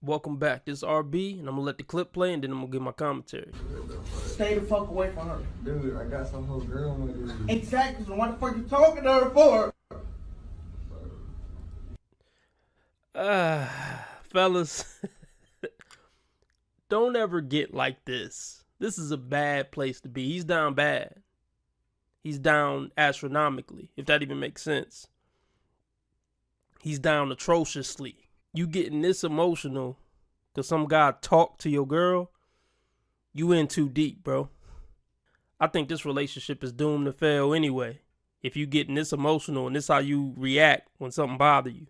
Welcome back. This is RB, and I'm gonna let the clip play, and then I'm gonna give my commentary. Stay the fuck away from her. Dude, I got some whole girl with you. Exactly, so what the fuck you talking to her for? Fellas, don't ever get like this. This is a bad place to be. He's down bad. He's down astronomically, if that even makes sense. He's down atrociously. You getting this emotional because some guy talked to your girl, you in too deep, bro. I think this relationship is doomed to fail anyway. If you getting this emotional and this how you react when something bother you.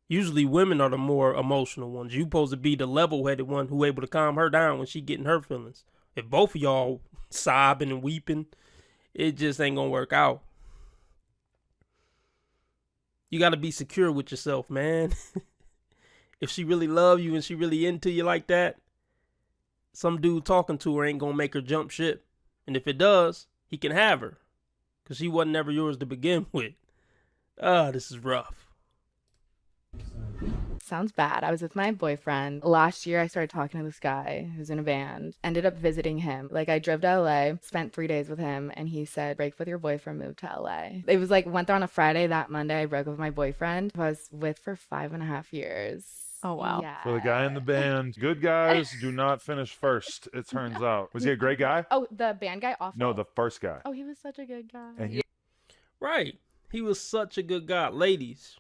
Usually women are the more emotional ones. You supposed to be the level-headed one who able to calm her down when she getting her feelings. If both of y'all sobbing and weeping, it just ain't gonna work out. You gotta be secure with yourself, man. If she really love you and she really into you like that, some dude talking to her ain't gonna make her jump ship. And if it does, he can have her. Because she wasn't ever yours to begin with. This is rough. Sounds bad. I was with my boyfriend. Last year, I started talking to this guy who's in a band. Ended up visiting him. Like, I drove to LA, spent 3 days with him, and he said, break with your boyfriend, move to LA. It was like, went there on a Friday. That Monday, I broke with my boyfriend, who I was with for 5.5 years. Oh, wow. Yeah. For the guy in the band, good guys do not finish first, it turns out. Was he a great guy? Oh, the band guy? Awful. No, the first guy. Oh, he was such a good guy. And you- Right. He was such a good guy. Ladies,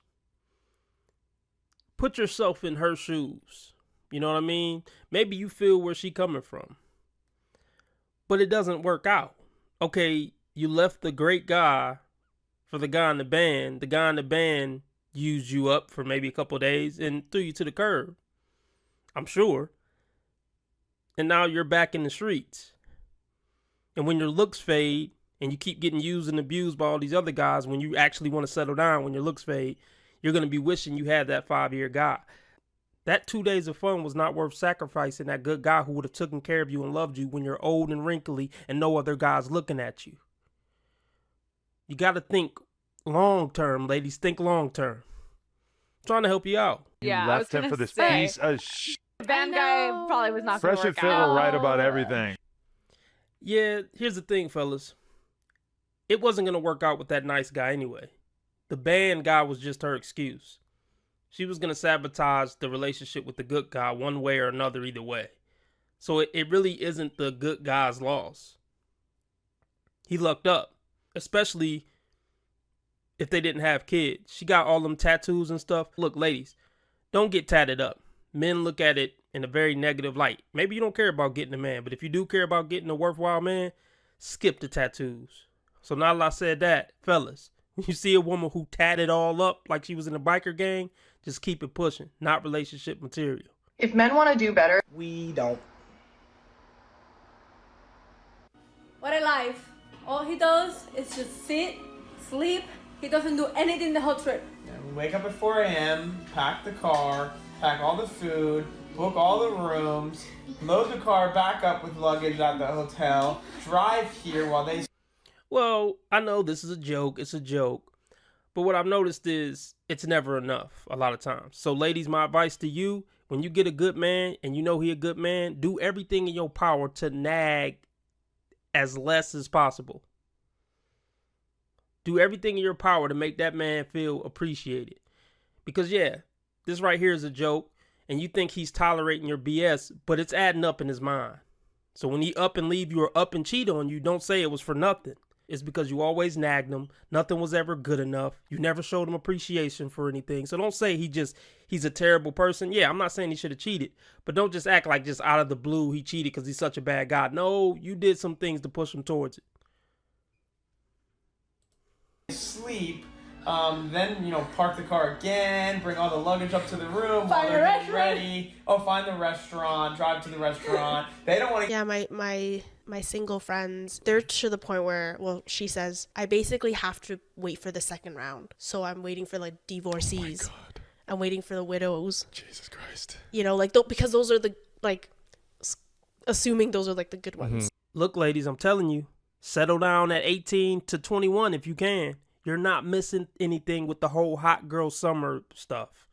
put yourself in her shoes. You know what I mean? Maybe you feel where she coming from. But it doesn't work out. Okay, you left the great guy for the guy in the band. The guy in the band used you up for maybe a couple of days and threw you to the curb. I'm sure. And now you're back in the streets. And when your looks fade and you keep getting used and abused by all these other guys, when you actually want to settle down, when your looks fade, you're going to be wishing you had that 5-year guy. That 2 days of fun was not worth sacrificing that good guy who would have taken care of you and loved you when you're old and wrinkly and no other guy's looking at you. You got to think long term, ladies. Think long term. I'm trying to help you out. Yeah, you I was left him gonna for this say, piece of shit. The band guy probably was not going Fresh to and work Fit out. were right about everything. Yeah, here's the thing, fellas. It wasn't going to work out with that nice guy anyway. The band guy was just her excuse. She was going to sabotage the relationship with the good guy one way or another either way. So it really isn't the good guy's loss. He lucked up, especially if they didn't have kids. She got all them tattoos and stuff. Look, ladies, don't get tatted up. Men look at it in a very negative light. Maybe you don't care about getting a man, but if you do care about getting a worthwhile man, skip the tattoos. So now that I said that, fellas, when you see a woman who tatted all up like she was in a biker gang, just keep it pushing. Not relationship material. If men want to do better, We don't. What a life. All he does is just sit, sleep. He doesn't do anything the whole trip. Yeah, we wake up at 4 a.m., pack the car, pack all the food, book all the rooms, load the car back up with luggage at the hotel, drive here while they... Well, I know this is a joke. It's a joke. But what I've noticed is it's never enough a lot of times. So ladies, my advice to you, when you get a good man and you know he a good man, do everything in your power to nag as less as possible. Do everything in your power to make that man feel appreciated. Because yeah, this right here is a joke and you think he's tolerating your BS, but it's adding up in his mind. So when he up and leave you or up and cheat on you, don't say it was for nothing. It's because you always nagged him. Nothing was ever good enough. You never showed him appreciation for anything. So don't say he's a terrible person. Yeah, I'm not saying he should have cheated, but don't just act like just out of the blue he cheated because he's such a bad guy. No, you did some things to push him towards it. sleep, then, park the car again, bring all the luggage up to the room while Find they're a getting restaurant. ready. Oh, find the restaurant, drive to the restaurant. They don't want to... Yeah, my single friends, they're to the point where, well, she says, I basically have to wait for the second round. So I'm waiting for like divorcees. Oh my God. I'm waiting for the widows. Jesus Christ. Because those are the, assuming those are like the good ones. Look, ladies, I'm telling you, settle down at 18 to 21 if you can. You're not missing anything with the whole hot girl summer stuff.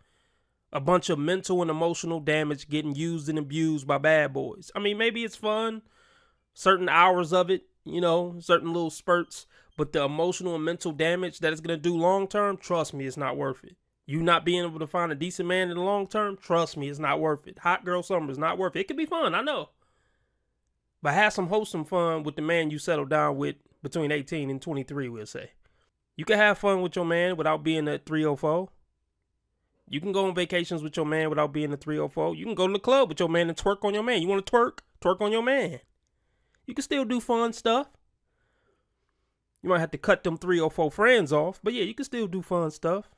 a bunch of mental and emotional damage getting used and abused by bad boys. I mean, maybe it's fun, certain hours of it, you know, certain little spurts, but the emotional and mental damage that it's going to do long term, trust me, it's not worth it. You not being able to find a decent man in the long term, trust me, it's not worth it. Hot girl summer is not worth it. It could be fun, I know. But have some wholesome fun with the man you settle down with between 18 and 23, we'll say. You can have fun with your man without being a 304. You can go on vacations with your man without being a 304. You can go to the club with your man and twerk on your man. You want to twerk? Twerk on your man. You can still do fun stuff. You might have to cut them 304 friends off, but yeah, you can still do fun stuff.